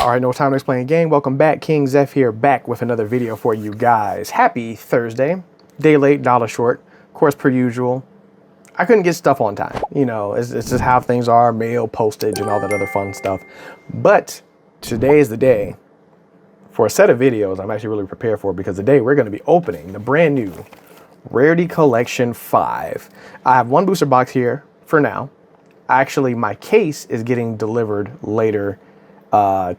All right, no time to explain again. Welcome back. King Zeph here, back with another video for you guys. Happy Thursday. Day late, dollar short. Of course, per usual. I couldn't get stuff on time. You know, it's just how things are, mail, postage, and all that other fun stuff. But today is the day for a set of videos I'm actually really prepared for, because today we're going to be opening the brand new Rarity Collection 5. I have one booster box here for now. Actually, my case is getting delivered later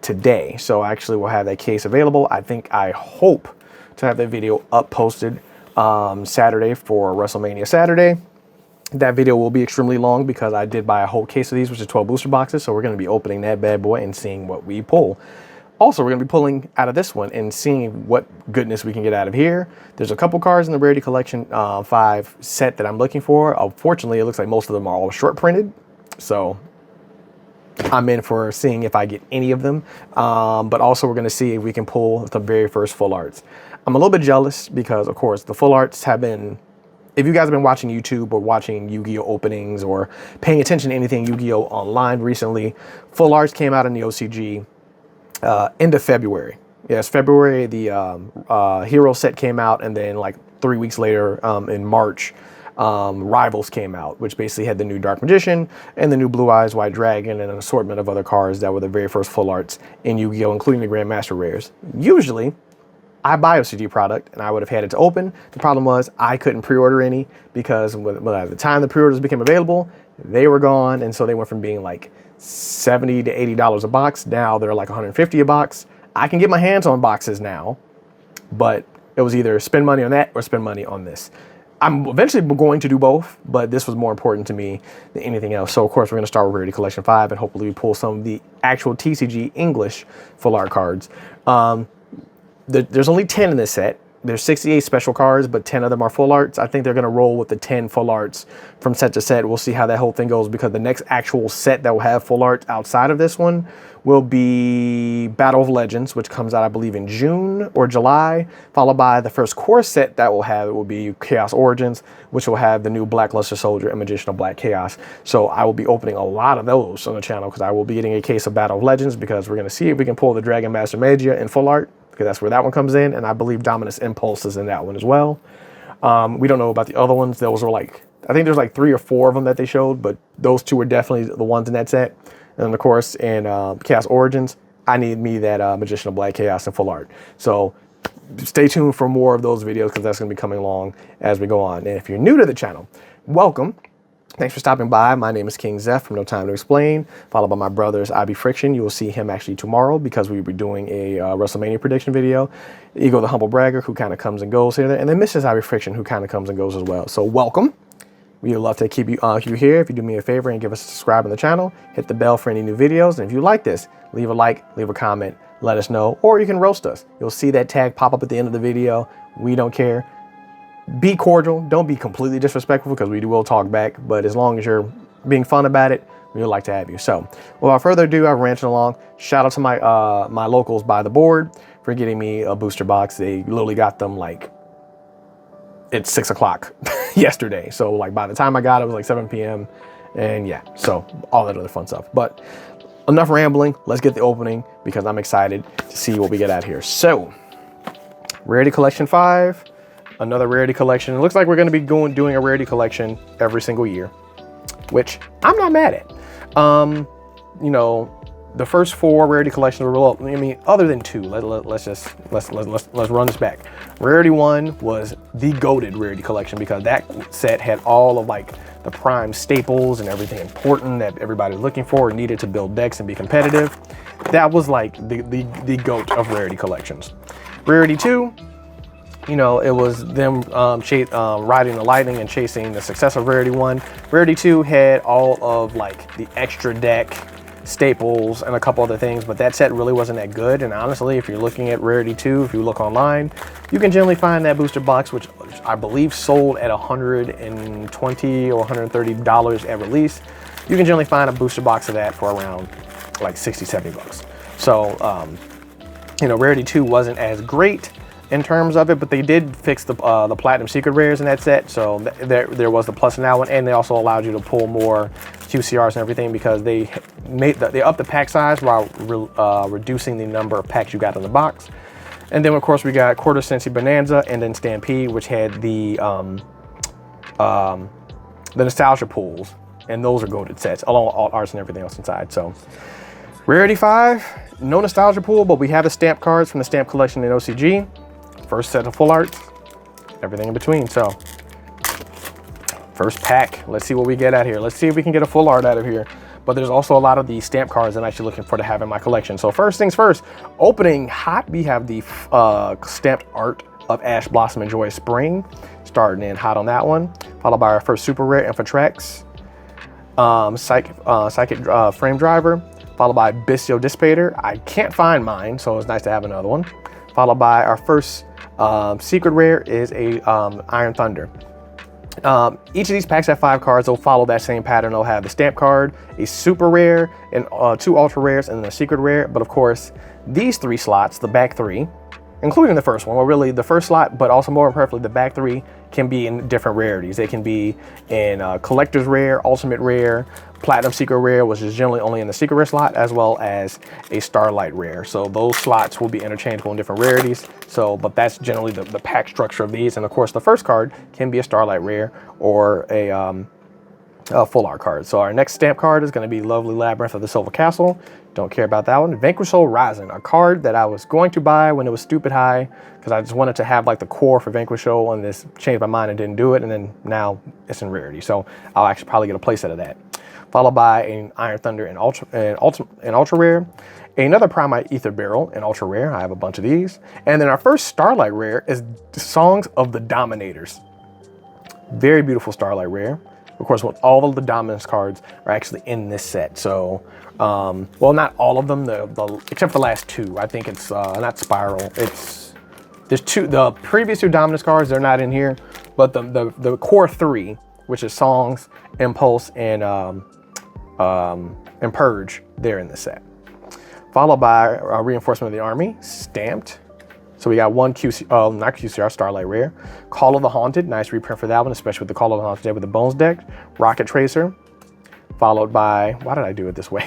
today, so actually we'll have that case available. I hope to have that video up posted Saturday for WrestleMania Saturday. That video will be extremely long because I did buy a whole case of these, which is 12 booster boxes, so we're going to be opening that bad boy and seeing what we pull. Also, we're going to be pulling out of this one and seeing what goodness we can get out of here. There's a couple cards in the Rarity Collection 5 set that I'm looking for. Unfortunately, it looks like most of them are all short printed, so I'm in for seeing if I get any of them. But also we're going to see if we can pull the very first full arts. I'm a little bit jealous because, of course, the full arts have been, if you guys have been watching YouTube or watching Yu-Gi-Oh openings or paying attention to anything Yu-Gi-Oh online recently, full arts came out in the OCG end of February. Yes, February, the Hero set came out, and then like 3 weeks later in March, Rivals came out, which basically had the new Dark Magician and the new Blue Eyes White Dragon and an assortment of other cards that were the very first full arts in Yu-Gi-Oh, including the Grandmaster Rares. Usually, I buy a OCG product and I would have had it to open. The problem was I couldn't pre-order any because by the time the pre-orders became available, they were gone, and so they went from being like $70 to $80 a box. Now they're like $150 a box. I can get my hands on boxes now, but it was either spend money on that or spend money on this. I'm eventually going to do both, but this was more important to me than anything else. So, of course, we're going to start with Rarity Collection 5, and hopefully we pull some of the actual TCG English full art cards. There's only 10 in this set. There's 68 special cards, but 10 of them are full arts. I think they're going to roll with the 10 full arts from set to set. We'll see how that whole thing goes, because the next actual set that will have full arts outside of this one will be Battle of Legends, which comes out, I believe, in June or July, followed by the first core set that will have, it will be Chaos Origins, which will have the new Black Luster Soldier and Magician of Black Chaos. So I will be opening a lot of those on the channel, because I will be getting a case of Battle of Legends, because we're going to see if we can pull the Dragon Master Magia in full art, because that's where that one comes in, and I believe Dominus Impulse is in that one as well. We don't know about the other ones. Those were like, I think there's like 3 or 4 of them that they showed, but those 2 were definitely the ones in that set. And of course, in Chaos Origins, I need me that Magician of Black Chaos in full art. So stay tuned for more of those videos, because that's going to be coming along as we go on. And if you're new to the channel, welcome. Thanks for stopping by. My name is King Zeph from No Time to Explain, followed by my brothers IB Friction. You will see him actually tomorrow, because we will be doing a WrestleMania prediction video. Ego the Humble Bragger, who kind of comes and goes here, and then Mrs. IB Friction, who kind of comes and goes as well. So welcome. We would love to keep you here. If you do me a favor and give us a subscribe on the channel, hit the bell for any new videos. And if you like this, leave a like, leave a comment, let us know, or you can roast us. You'll see that tag pop up at the end of the video. We don't care. Be cordial. Don't be completely disrespectful, because we will talk back. But as long as you're being fun about it, we would like to have you. So without further ado, I'm ranting along. Shout out to my my locals by the board for getting me a booster box. They literally got them like at 6 o'clock yesterday. So like by the time I got it, it was like 7 p.m. And yeah, so all that other fun stuff. But enough rambling. Let's get the opening, because I'm excited to see what we get out here. So Rarity Collection 5. Another Rarity Collection. It looks like we're going to be doing a Rarity Collection every single year, which I'm not mad at. You know, the first 4 Rarity Collections were real. I mean, other than 2, let's run this back. Rarity 1 was the goated Rarity Collection, because that set had all of like the prime staples and everything important that everybody was looking for and needed to build decks and be competitive. That was like the goat of Rarity Collections. Rarity 2. You know, it was them riding the lightning and chasing the success of Rarity 1. Rarity 2 had all of like the extra deck staples and a couple other things, but that set really wasn't that good. And honestly, if you're looking at Rarity 2, if you look online, you can generally find that booster box, which I believe sold at $120 or $130 at release. You can generally find a booster box of that for around like 60, 70 bucks. So, you know, Rarity 2 wasn't as great in terms of it, but they did fix the Platinum Secret Rares in that set, so there was the plus in that one, and they also allowed you to pull more QCRs and everything, because they upped the pack size while reducing the number of packs you got in the box. And then of course we got Quarter Century Bonanza and then Stampede, which had the nostalgia pools, and those are goated sets along with alt arts and everything else inside. So Rarity 5, no nostalgia pool, but we have the stamp cards from the stamp collection in OCG. First set of full arts, everything in between. So first pack, let's see what we get out here. Let's see if we can get a full art out of here. But there's also a lot of the stamp cards I'm actually looking for to have in my collection. So first things first, opening hot, we have the stamped art of Ash Blossom and Joyous Spring, starting in hot on that one, followed by our first super rare Infotrex, Psychic Frame Driver, followed by Bistio Dissipator. I can't find mine, so it's nice to have another one. Followed by our first secret rare is a Iron Thunder. Each of these packs have 5 cards. They'll follow that same pattern. They'll have the stamp card, a super rare, and 2 ultra rares, and then a secret rare. But of course, these 3 slots, the back 3, including the first one, well, really the first slot, but also more importantly, the back 3 can be in different rarities. They can be in collector's rare, ultimate rare, platinum secret rare, which is generally only in the secret rare slot, as well as a starlight rare. So those slots will be interchangeable in different rarities. So, but that's generally the pack structure of these. And of course, the first card can be a starlight rare or a full art card. So our next stamp card is going to be Lovely Labyrinth of the Silver Castle. Don't care about that one. Vanquish Soul Rising, a card that I was going to buy when it was stupid high, because I just wanted to have like the core for Vanquish Soul, and this changed my mind and didn't do it, and then now it's in rarity. So I'll actually probably get a playset of that. Followed by an Iron Thunder and ultra rare, another Primite Ether Barrel and ultra rare. I have a bunch of these. And then our first starlight rare is Songs of the Dominators. Very beautiful starlight rare. Of course, all of the dominance cards are actually in this set. So, well, not all of them, except for the last 2. I think it's not Spiral. There's 2. The previous 2 dominance cards, they're not in here, but the core 3, which is Songs, Impulse, and Purge, they're in the set. Followed by Reinforcement of the Army, stamped. So we got one not QCR, Starlight Rare. Call of the Haunted, nice reprint for that one, especially with the Call of the Haunted with the Bones deck. Rocket Tracer, followed by, why did I do it this way?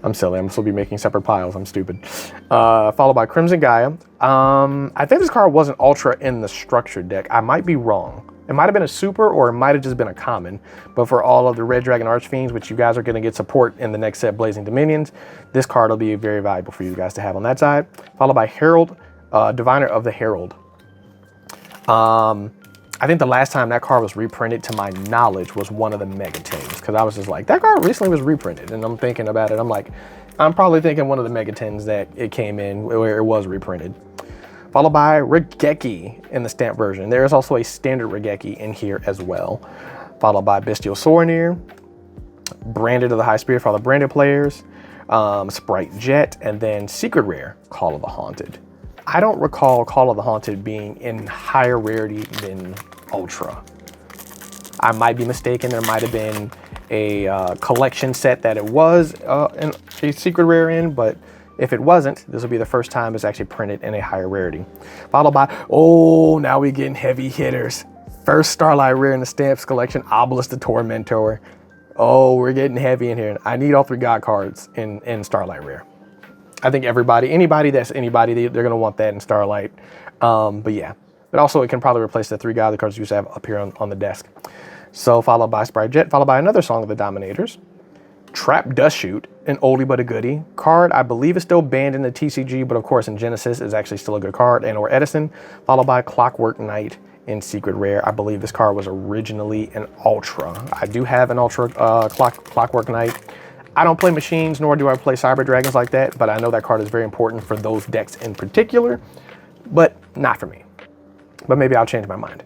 I'm silly, I'm supposed to be making separate piles, I'm stupid. Followed by Crimson Gaia. I think this card wasn't ultra in the structured deck. I might be wrong. It might have been a super, or it might have just been a common. But for all of the Red Dragon Archfiends, which you guys are going to get support in the next set, Blazing Dominions, this card will be very valuable for you guys to have on that side. Followed by Herald, Diviner of the Herald. I think the last time that card was reprinted, to my knowledge, was one of the Mega Tens, because I was just like, that card recently was reprinted, and I'm thinking about it. I'm like, I'm probably thinking one of the Mega Tens that it came in where it was reprinted. Followed by Regeki in the stamp version. There is also a standard Regeki in here as well. Followed by Bestial Soronir, Branded of the High Spirit for all the branded players, Sprite Jet, and then Secret Rare, Call of the Haunted. I don't recall Call of the Haunted being in higher rarity than Ultra. I might be mistaken. There might have been a collection set that it was a secret rare in, but if it wasn't, this will be the first time it's actually printed in a higher rarity. Followed by, oh, now we're getting heavy hitters. First Starlight Rare in the Stamps collection, Obelisk the Tormentor. Oh, we're getting heavy in here. I need all 3 God cards in Starlight Rare. I think anybody that's anybody, they're gonna want that in Starlight. But yeah, but also it can probably replace the 3 God cards you used to have up here on the desk. So followed by Sprite Jet, followed by another Song of the Dominators. Trap Dust Shoot, an oldie but a goodie. Card, I believe is still banned in the TCG, but of course in Genesis is actually still a good card, and or Edison. Followed by Clockwork Knight in Secret Rare. I believe this card was originally an Ultra. I do have an Ultra Clockwork Knight. I don't play machines, nor do I play Cyber Dragons like that, but I know that card is very important for those decks in particular, but not for me. But maybe I'll change my mind.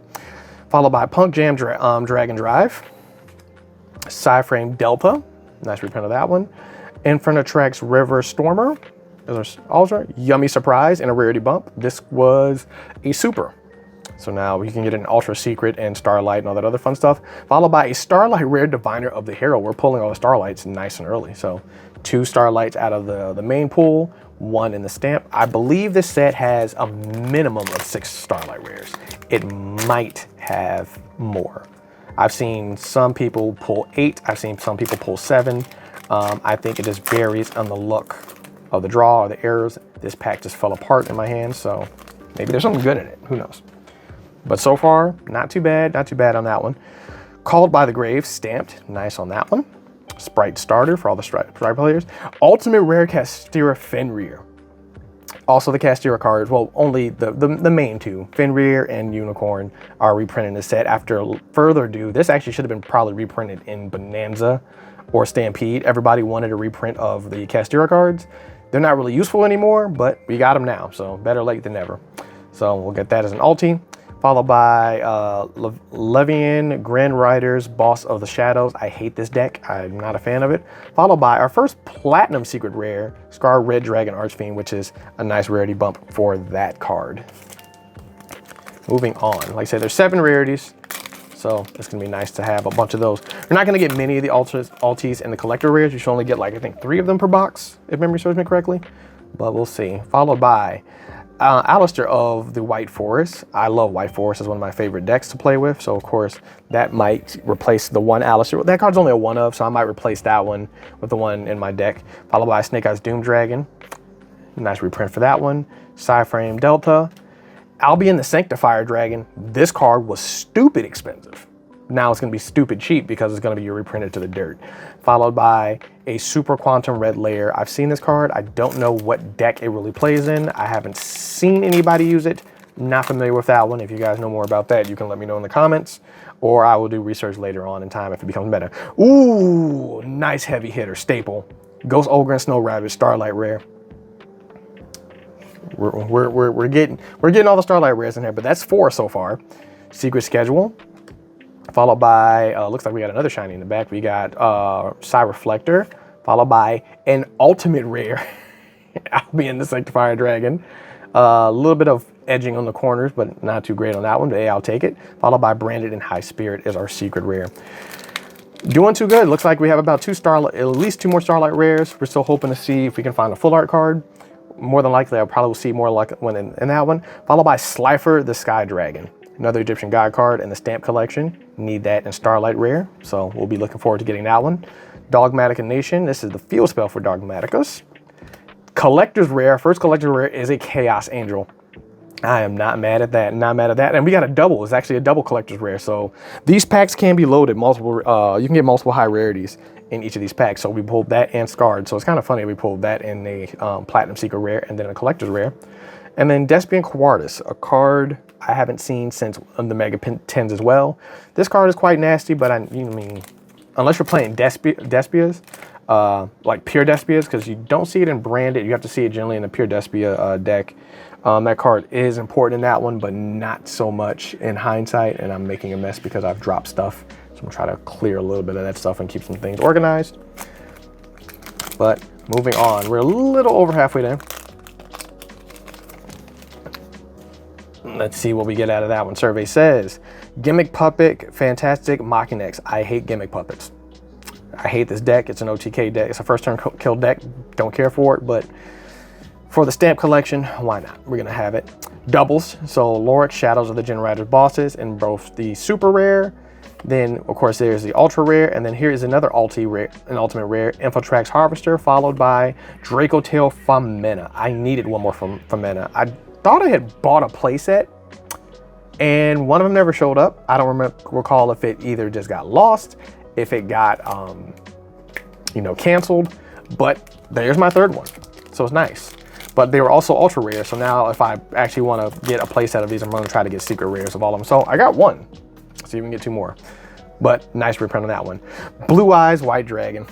Followed by Punk Jam Dragon Drive, Psyframe Delta, nice reprint of that one. Infernatrax River Stormer, Ultra, Yummy Surprise, and a rarity bump. This was a super. So now you can get an Ultra Secret and Starlight and all that other fun stuff. Followed by a Starlight Rare Diviner of the Herald. We're pulling all the Starlights nice and early. So 2 Starlights out of the main pool, 1 in the stamp. I believe this set has a minimum of 6 Starlight Rares. It might have more. I've seen some people pull 8. I've seen some people pull 7. I think it just varies on the look of the draw or the errors. This pack just fell apart in my hand, so maybe there's something good in it. Who knows? But so far, not too bad. Not too bad on that one. Called by the Grave, stamped. Nice on that one. Sprite starter for all the Sprite players. Ultimate rare Castira Fenrir. Also the Castira cards, well, only the main two, Fenrir and Unicorn, are reprinted in the set. After further ado, this actually should have been probably reprinted in Bonanza or Stampede. Everybody wanted a reprint of the Castira cards. They're not really useful anymore, but we got them now, so better late than never. So we'll get that as an ulti. Followed by Levian, Grand Riders, Boss of the Shadows. I hate this deck. I'm not a fan of it. Followed by our first Platinum Secret Rare, Scar Red Dragon Archfiend, which is a nice rarity bump for that card. Moving on. Like I said, there's 7 rarities, so it's going to be nice to have a bunch of those. You're not going to get many of the altis and the collector rares. You should only get, like, I think 3 of them per box, if memory serves me correctly. But we'll see. Followed by Alistair of the White Forest. I love White Forest. It's one of my favorite decks to play with. So, of course, that might replace the one Alistair. That card's only a 1 of, so I might replace that one with the one in my deck. Followed by Snake Eyes Doom Dragon. Nice reprint for that one. Psyframe Delta. Albion the Sanctifier Dragon. This card was stupid expensive. Now it's going to be stupid cheap because it's going to be reprinted to the dirt. Followed by a Super Quantum Red Layer. I've seen this card. I don't know what deck it really plays in. I haven't seen anybody use it. Not familiar with that one. If you guys know more about that, you can let me know in the comments, or I will do research later on in time if it becomes better. Ooh, nice heavy hitter staple. Ghost Ogre and Snow Rabbit Starlight Rare. We're getting all the Starlight Rares in here, but that's 4 so far. Secret Schedule. Followed by, looks like we got another shiny in the back. We got Psy Reflector, followed by an ultimate rare, Albion the Sanctifier Dragon. A little bit of edging on the corners, but not too great on that one, but hey, I'll take it. Followed by Branded and High Spirit is our secret rare. Doing too good. Looks like we have about at least 2 more Starlight rares. We're still hoping to see if we can find a full art card. More than likely, I'll probably see more luck when in that one. Followed by Slifer the Sky Dragon. Another Egyptian God card in the stamp collection. Need that in Starlight Rare, so we'll be looking forward to getting that one. Dogmatica Nation. This is the field spell for Dogmaticus. Collector's Rare. First Collector's Rare is a Chaos Angel. I am not mad at that. Not mad at that. And we got a double. It's actually a double Collector's Rare. So these packs can be loaded. Multiple. You can get multiple high rarities in each of these packs. So we pulled that and Scarred. So it's kind of funny we pulled that in a Platinum Secret Rare and then a Collector's Rare. And then Despian Quartus, a card I haven't seen since the Mega 10s as well. This card is quite nasty, but I mean, unless you're playing Despias, like pure Despias, because you don't see it in Branded, you have to see it generally in a pure Despia deck. That card is important in that one, but not so much in hindsight, and I'm making a mess because I've dropped stuff. So I'm gonna try to clear a little bit of that stuff and keep some things organized. But moving on, we're a little over halfway there. Let's see what we get out of that one. Survey says, Gimmick Puppet, fantastic, Machinex. I hate Gimmick Puppets. I hate this deck. It's an OTK deck. It's a first turn kill deck. Don't care for it, but for the stamp collection, why not? We're gonna have it. Doubles, so Lorik, Shadows of the Gen Riders bosses in both the super rare, then of course there's the ultra rare, and then here is another rare, an ultimate rare, Infotrax Harvester, followed by Draco Tail Famena. I needed one more from Famena. I thought I had bought a playset and one of them never showed up. I don't recall if it either just got lost, if it got canceled, but there's my third one, so it's nice. But they were also ultra rare, so now if I actually want to get a playset of these, I'm going to try to get secret rares of all of them. So I got 1, so you can get 2 more, but nice reprint on that one. Blue Eyes White Dragon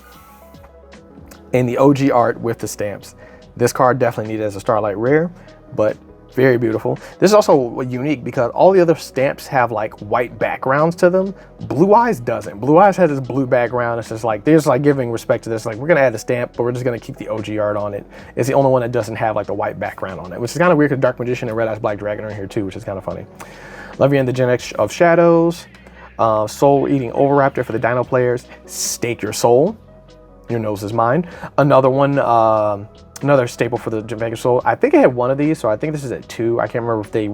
in the OG art with the stamps. This card definitely needed as a Starlight rare, but very beautiful. This is also unique because all the other stamps have like white backgrounds to them. Blue Eyes doesn't. Blue Eyes has this blue background. It's just like, they're just like giving respect to this. Like, we're gonna add the stamp, but we're just gonna keep the OG art on it. It's the only one that doesn't have like the white background on it, which is kind of weird because Dark Magician and Red Eyes Black Dragon are in here too, which is kind of funny. Levian the Gen X of Shadows, Soul Eating Oviraptor for the Dino players. Stake Your Soul. Your nose is mine. Another one, another staple for the Vega Soul. I think I had 1 of these, so I think this is at 2. I can't remember if they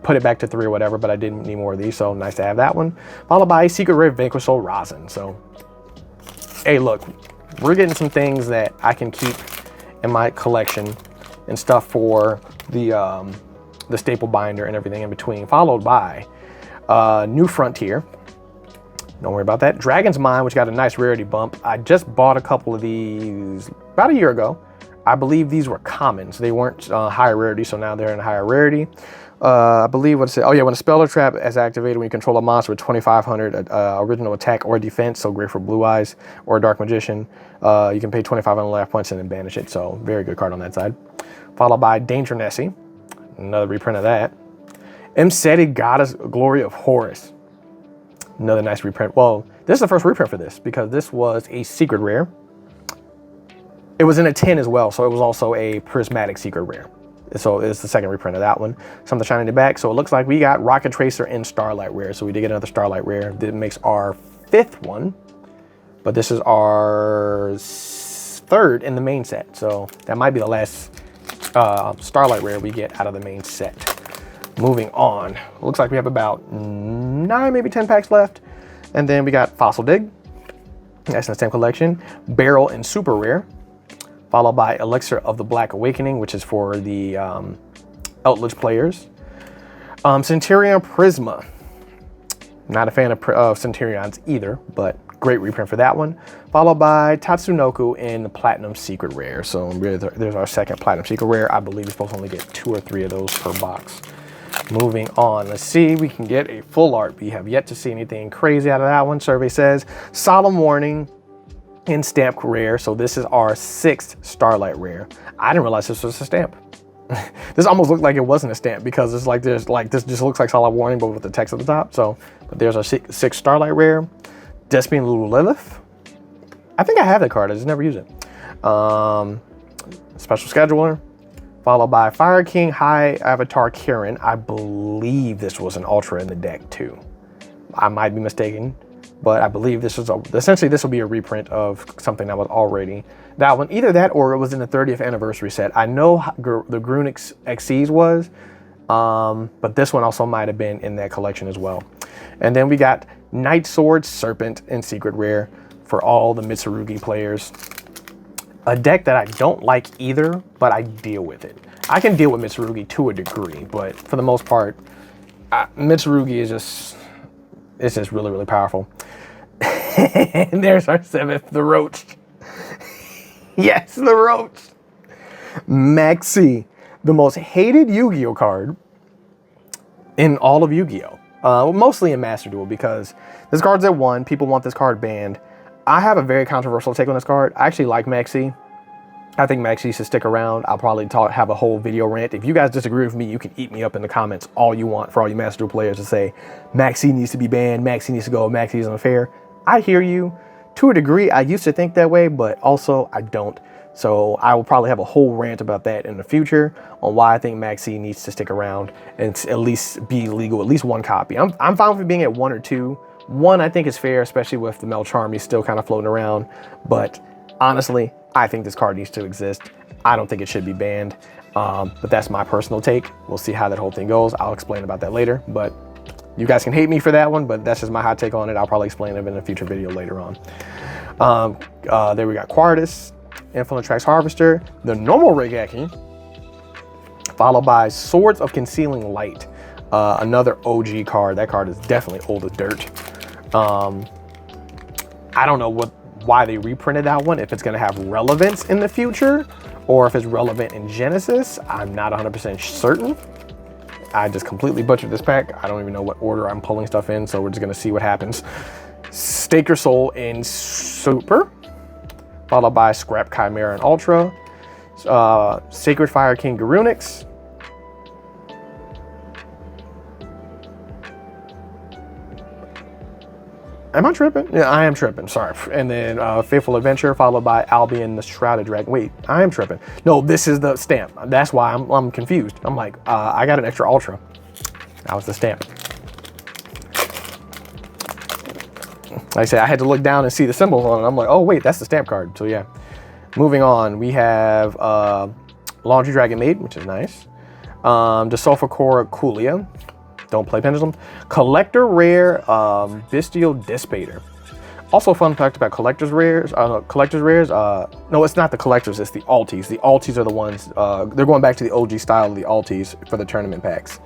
put it back to 3 or whatever, but I didn't need more of these, so nice to have that one. Followed by Secret Rare Vanquished Rosin. So, hey, look, we're getting some things that I can keep in my collection and stuff for the staple binder and everything in between. Followed by New Frontier. Don't worry about that. Dragon's Mind, which got a nice rarity bump. I just bought a couple of these about a year ago. I believe these were commons. They weren't higher rarity, so now they're in higher rarity. I believe what's it? Oh yeah, when a spell or trap is activated when you control a monster with 2,500 original attack or defense, so great for Blue Eyes or Dark Magician, you can pay 2,500 life points and then banish it. So very good card on that side. Followed by Danger Nessie, another reprint of that. Emseti Goddess Glory of Horus. Another nice reprint. Well, this is the first reprint for this because this was a secret rare. It was in a 10 as well, so it was also a prismatic secret rare. So it's the second reprint of that one. Something shiny in the back. So it looks like we got Rocket Tracer and Starlight rare. So we did get another Starlight rare. That makes our 5th one, but this is our 3rd in the main set. So that might be the last Starlight rare we get out of the main set. Moving on, looks like we have about 9, maybe 10 packs left. And then we got Fossil Dig, that's in the same collection. Barrel and Super Rare, followed by Elixir of the Black Awakening, which is for the Outledge players. Centurion Prisma, not a fan of Centurions either, but great reprint for that one. Followed by Tatsunoko in the Platinum Secret Rare. So there's our second Platinum Secret Rare. I believe you're supposed to only get 2 or 3 of those per box. Moving on, let's see, we can get a full art. We have yet to see anything crazy out of that one. Survey says Solemn Warning in Stamp Rare. So this is our 6th Starlight Rare. I didn't realize this was a stamp. This almost looked like it wasn't a stamp because it's like this just looks like Solemn Warning but with the text at the top. So but there's our 6th Starlight Rare. Despine Lilith. I think I have that card, I just never use it. Special Scheduler. Followed by Fire King High Avatar Kirin. I believe this was an Ultra in the deck too. I might be mistaken, but I believe this is essentially this will be a reprint of something that was already that one. Either that or it was in the 30th anniversary set. I know the Grunix XCs was, but this one also might have been in that collection as well. And then we got Night Sword Serpent in Secret Rare for all the Mitsurugi players. A deck that I don't like either, but I deal with it. I can deal with Mitsurugi to a degree, but for the most part, Mitsurugi is just really, really powerful. And there's our 7th, the Roach. Yes, the Roach. Maxi, the most hated Yu-Gi-Oh card in all of Yu-Gi-Oh. Well, mostly in Master Duel because this card's at 1. People want this card banned. I have a very controversial take on this card. I actually like Maxi. I think Maxi should stick around. I'll probably have a whole video rant. If you guys disagree with me, you can eat me up in the comments all you want for all you Master Duel players to say, Maxi needs to be banned, Maxi needs to go, Maxi is unfair. I hear you. To a degree, I used to think that way, but also I don't. So I will probably have a whole rant about that in the future on why I think Maxi needs to stick around and at least be legal, at least 1 copy. I'm fine with it being at 1 or 2. 1 I think is fair, especially with the Mel Charmy still kind of floating around. But honestly, I think this card needs to exist. I don't think it should be banned. But that's my personal take. We'll see how that whole thing goes. I'll explain about that later. But you guys can hate me for that one, but that's just my hot take on it. I'll probably explain it in a future video later on. There we got Quartus, Infiltrax Harvester, the normal Regeki, followed by Swords of Concealing Light. Another OG card. That card is definitely old as dirt. I don't know why they reprinted that one, if it's going to have relevance in the future or if it's relevant in Genesis. I'm not 100% certain. I just completely butchered this pack. I don't even know what order I'm pulling stuff in, so we're just going to see what happens. Stake Your Soul in Super, followed by Scrap Chimera in Ultra, Sacred Fire King Garunix, am I tripping? Yeah, I am tripping, sorry. And then Faithful Adventure, followed by Albion the Shrouded Dragon. Wait, I am tripping. No, this is the stamp. That's why I'm confused. I'm like, I got an extra Ultra. That was the stamp. Like I said, I had to look down and see the symbols on it. I'm like, oh wait, that's the stamp card. So yeah. Moving on, we have Laundry Dragon Maid, which is nice. The Sulfur Cora Coolia, Don't play Pendulum. Collector rare Bestial Dispater. Also, fun fact about collector's rares. No, it's not the collectors. It's the alties. The alties are the ones. They're going back to the OG style of the alties for the tournament packs.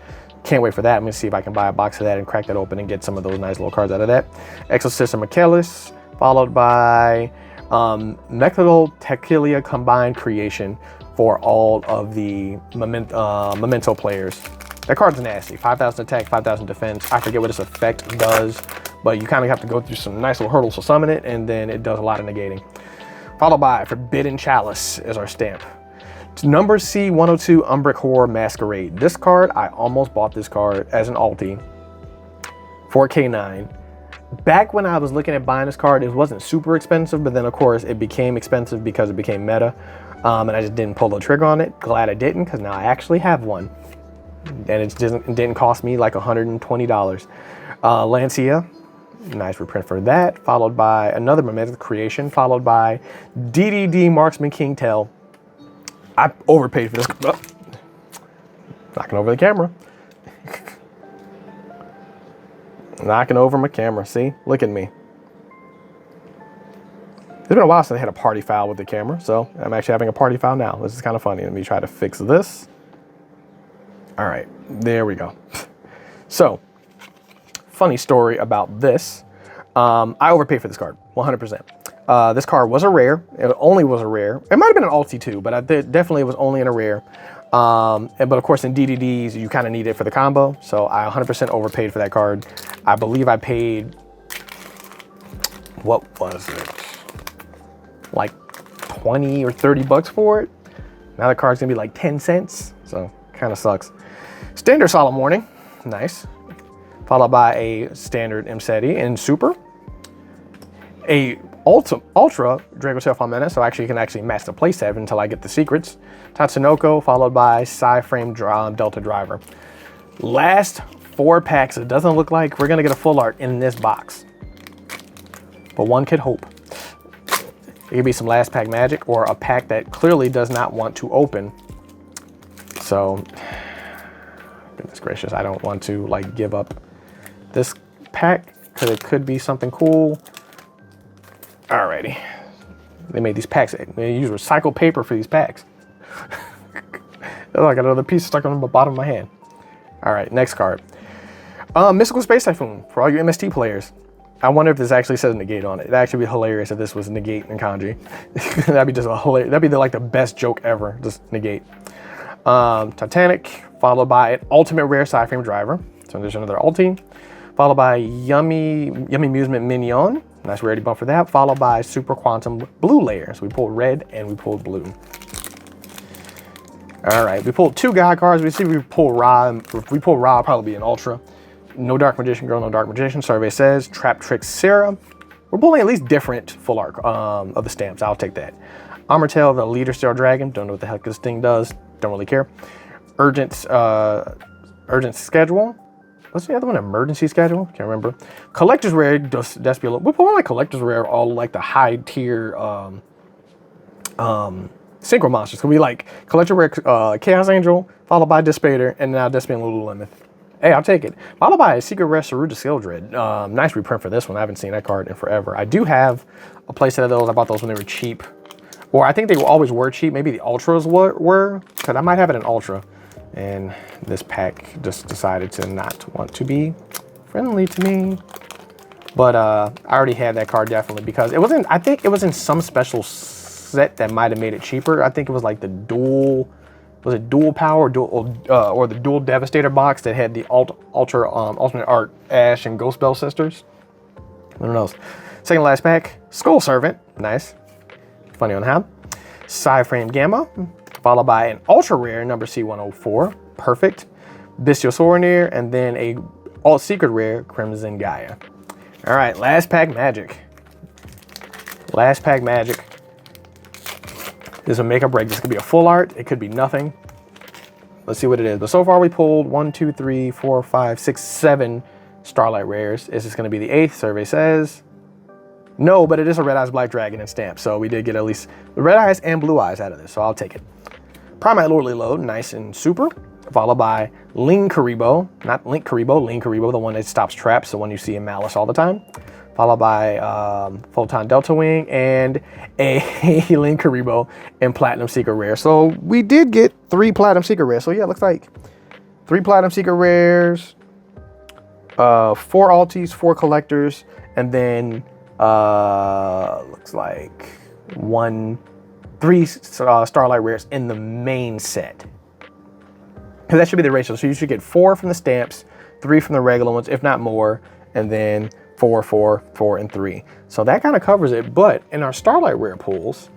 Can't wait for that. I'm gonna see if I can buy a box of that and crack that open and get some of those nice little cards out of that. Exosystem Achilles, followed by Methodal Tequilia Combined Creation for all of the Memento players. That card's nasty. 5,000 attack, 5,000 defense. I forget what its effect does, but you kind of have to go through some nice little hurdles to summon it, and then it does a lot of negating. Followed by Forbidden Chalice is our stamp. It's number C102 Umbric Horror Masquerade. This card, I almost bought this card as an alti for K9. Back when I was looking at buying this card, it wasn't super expensive, but then of course it became expensive because it became meta, and I just didn't pull the trigger on it. Glad I didn't, because now I actually have one. And it didn't cost me like $120. Lancia, nice reprint for that. Followed by another Memento creation, followed by DDD Marksman King Tail. I overpaid for this. Oh, knocking over the camera. Knocking over my camera. See, look at me. It's been a while since I had a party foul with the camera, so I'm actually having a party foul now. This is kind of funny. Let me try to fix this. All right, there we go. So, funny story about this. I overpaid for this card, 100%. This card was a rare. It only was a rare. It might have been an alti too, but definitely was only in a rare. But of course in DDDs, you kind of need it for the combo. So I 100% overpaid for that card. I believe I paid, what was it? Like 20 or 30 bucks for it. Now the card's gonna be like 10 cents. So kind of sucks. Standard Solemn Warning, nice. Followed by a standard Mseti in Super. A Ultra Dragotail Falmena, so actually you can actually match the playset until I get the secrets. Tatsunoko, followed by Psy-Frame Delta Driver. Last 4 packs, it doesn't look like we're gonna get a full art in this box. But one could hope. It could be some last pack magic or a pack that clearly does not want to open. So, goodness gracious, I don't want to like give up this pack because it could be something cool. Alrighty, they made these packs. They use recycled paper for these packs. I got another piece stuck on the bottom of my hand. All right, next card. Mystical Space Typhoon for all you MST players. I wonder if this actually says negate on it. It'd actually be hilarious if this was negate in kanji. That'd be just a hilarious. That'd be like the best joke ever. Just negate. Titanic, followed by an ultimate rare Psy-Frame Driver. So there's another ulti. Followed by Yummy Amusement Minion. Nice rarity bump for that. Followed by Super Quantum Blue Layer. So we pulled red and we pulled blue. All right, we pulled 2 God cards. We see we pull Ra. If we pull Ra, it'll probably be an Ultra. No Dark Magician Girl, no Dark Magician. Survey says Trap Trick Sarah. We're pulling at least different full art of the stamps. I'll take that. Armor Tail, the Leader Steel Dragon. Don't know what the heck this thing does. Don't really care. Urgent Schedule. What's the other one? Emergency Schedule? Can't remember. Collector's Rare, Despia. We're pulling like Collector's Rare, all like the high tier Synchro Monsters. Could be like Collector Rare Chaos Angel, followed by Dispater, and now Despian Lululemon. Hey, I'll take it. Followed by a Secret Rare Saruta Skildred. Nice reprint for this one. I haven't seen that card in forever. I do have a playset of those. I bought those when they were cheap. Or I think they always were cheap. Maybe the Ultras were, because I might have it in Ultra. And this pack just decided to not want to be friendly to me. But I already had that card definitely because it wasn't, I think it was in some special set that might have made it cheaper. I think it was like the dual, was it dual power or the dual Devastator box that had the alternate art Ash and Ghost Bell Sisters. Who knows? Second last pack, Skull Servant, nice. Funny on how. Psy-Frame Gamma, followed by an ultra rare number C104, perfect. Bestial Soranir, and then a alt secret rare Crimson Gaia. All right, last pack magic. Last pack magic. This will make or break. This could be a full art. It could be nothing. Let's see what it is. But so far we pulled 1, 2, 3, 4, 5, 6, 7 Starlight rares. Is this going to be the 8th? Survey says no, but it is a Red Eyes Black Dragon and stamp. So we did get at least the Red Eyes and Blue Eyes out of this. So I'll take it. Primate Lordly Load, nice and super. followed by Lean Karibo, not Link Karibo, Lean Karibo, the one that stops traps, the one you see in Malice all the time. Followed by Photon Delta Wing and a Lean Karibo and Platinum Secret Rare. So we did get 3 Platinum Secret Rares. So yeah, it looks like 3 Platinum Secret Rares, 4 Altis, 4 Collectors, and then looks like 3 Starlight Rares in the main set. And that should be the ratio. So you should get 4 from the stamps, 3 from the regular ones, if not more, and then 4, 4, 4, and 3. So that kind of covers it. But in our Starlight Rare pools,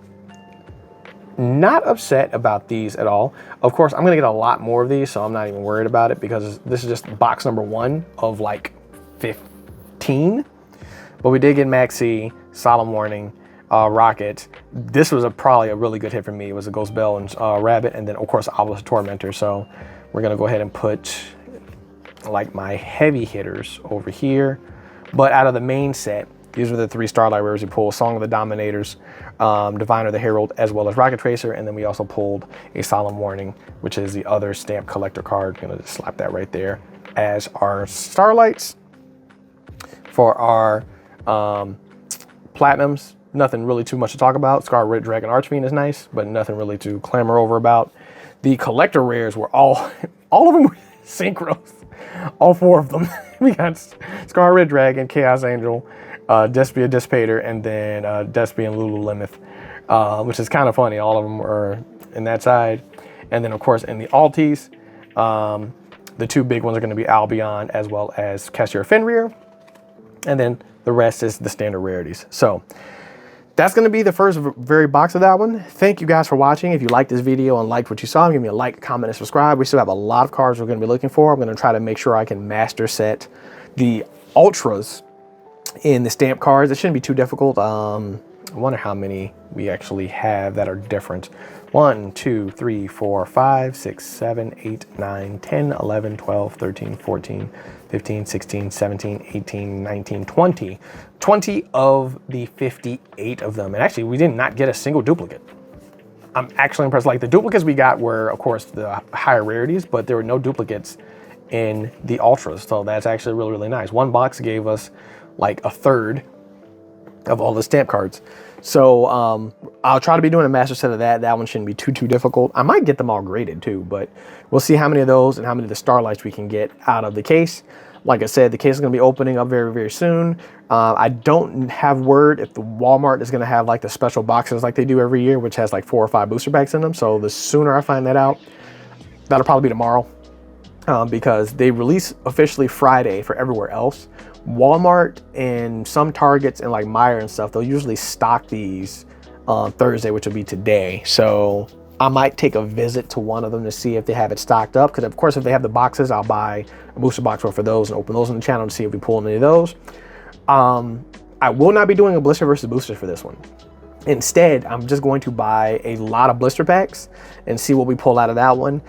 not upset about these at all. Of course, I'm gonna get a lot more of these, so I'm not even worried about it because this is just box number 1 of like 15. But we did get Maxi, Solemn Warning, Rocket. This was probably a really good hit for me. It was a Ghost Bell and Rabbit, and then of course Obelisk Tormentor. So we're gonna go ahead and put like my heavy hitters over here. But out of the main set, these are the 3 Starlight Rares we pulled: Song of the Dominators, Diviner the Herald, as well as Rocket Tracer. And then we also pulled a Solemn Warning, which is the other stamp collector card. I'm gonna just slap that right there as our Starlights. For our Platinums, nothing really too much to talk about. Scarlet Red Dragon Archfiend is nice, but nothing really to clamor over about. The collector rares were all of them were synchros. All 4 of them. We got Scarlet Red Dragon, Chaos Angel, Despia Dissipator, and then Despia and Lululemith, which is kind of funny. All of them are in that side. And then, of course, in the Altis, the 2 big ones are going to be Albion as well as Cassier Fenrir. And then the rest is the standard rarities. So that's going to be the first very box of that one. Thank you guys for watching. If you liked this video and liked what you saw, give me a like, comment, and subscribe. We still have a lot of cards we're going to be looking for. I'm going to try to make sure I can master set the Ultras in the stamp cards. It shouldn't be too difficult. I wonder how many we actually have that are different. 1, 2, 3, 4, 5, 6, 7, 8, 9, 10, 11, 12, 13, 14, 15, 16, 17, 18, 19, 20. 20 of the 58 of them. And actually, we did not get a single duplicate. I'm actually impressed. Like, the duplicates we got were, of course, the higher rarities, but there were no duplicates in the Ultras. So that's actually really, really nice. One box gave us like a third of all the stamp cards. So I'll try to be doing a master set of that. That one shouldn't be too difficult. I might get them all graded too, but we'll see how many of those and how many of the Starlights we can get out of the case. Like I said, the case is going to be opening up very, very soon. I don't have word if the Walmart is going to have like the special boxes like they do every year, which has like 4 or 5 booster packs in them. So the sooner I find that out, that'll probably be tomorrow, because they release officially Friday for everywhere else. Walmart and some Targets and like Meijer and stuff, they'll usually stock these on Thursday, which will be today. So I might take a visit to one of them to see if they have it stocked up. Because of course, if they have the boxes, I'll buy a booster box for those and open those on the channel to see if we pull any of those. I will not be doing a blister versus boosters for this one. Instead, I'm just going to buy a lot of blister packs and see what we pull out of that one.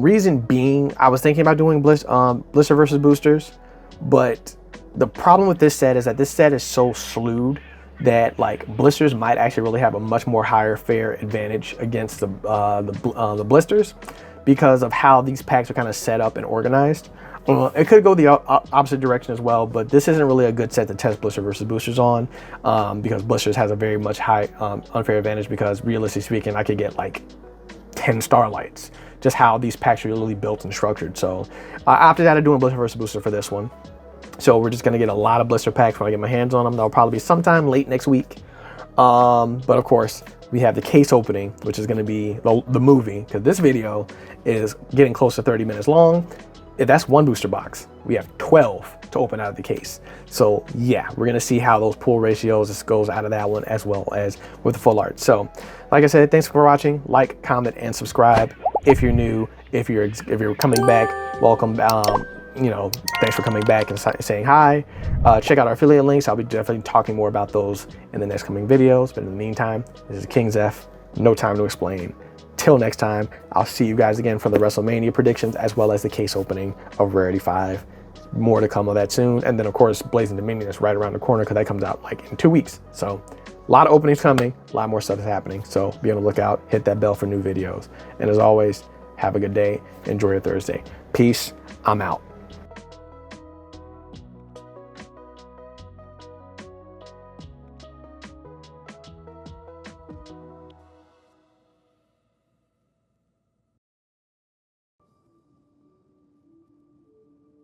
Reason being, I was thinking about doing blister versus boosters, but the problem with this set is that this set is so slewed that like blisters might actually really have a much more higher fair advantage against the blisters because of how these packs are kind of set up and organized. It could go the opposite direction as well, but this isn't really a good set to test blister versus boosters on, because blisters has a very much high unfair advantage, because realistically speaking, I could get like 10 Starlights, just how these packs are really built and structured. So I opted out of doing blister versus booster for this one. So we're just gonna get a lot of blister packs when I get my hands on them. That'll probably be sometime late next week. But of course, we have the case opening, which is gonna be the movie, because this video is getting close to 30 minutes long. If that's one booster box, we have 12 to open out of the case. So yeah, we're gonna see how those pull ratios just goes out of that one, as well as with the full art. So like I said, thanks for watching. Like, comment, and subscribe if you're new. If you're coming back, welcome. You know, thanks for coming back and saying hi. Check out our affiliate links. I'll be definitely talking more about those in the next coming videos. But in the meantime, this is King Zeph. No time to explain. Till next time, I'll see you guys again for the WrestleMania predictions, as well as the case opening of Rarity 5. More to come of that soon. And then, of course, Blazing Dominion is right around the corner, because that comes out like in 2 weeks. So a lot of openings coming, a lot more stuff is happening. So be on the lookout, hit that bell for new videos. And as always, Have a good day. Enjoy your Thursday. Peace. I'm out.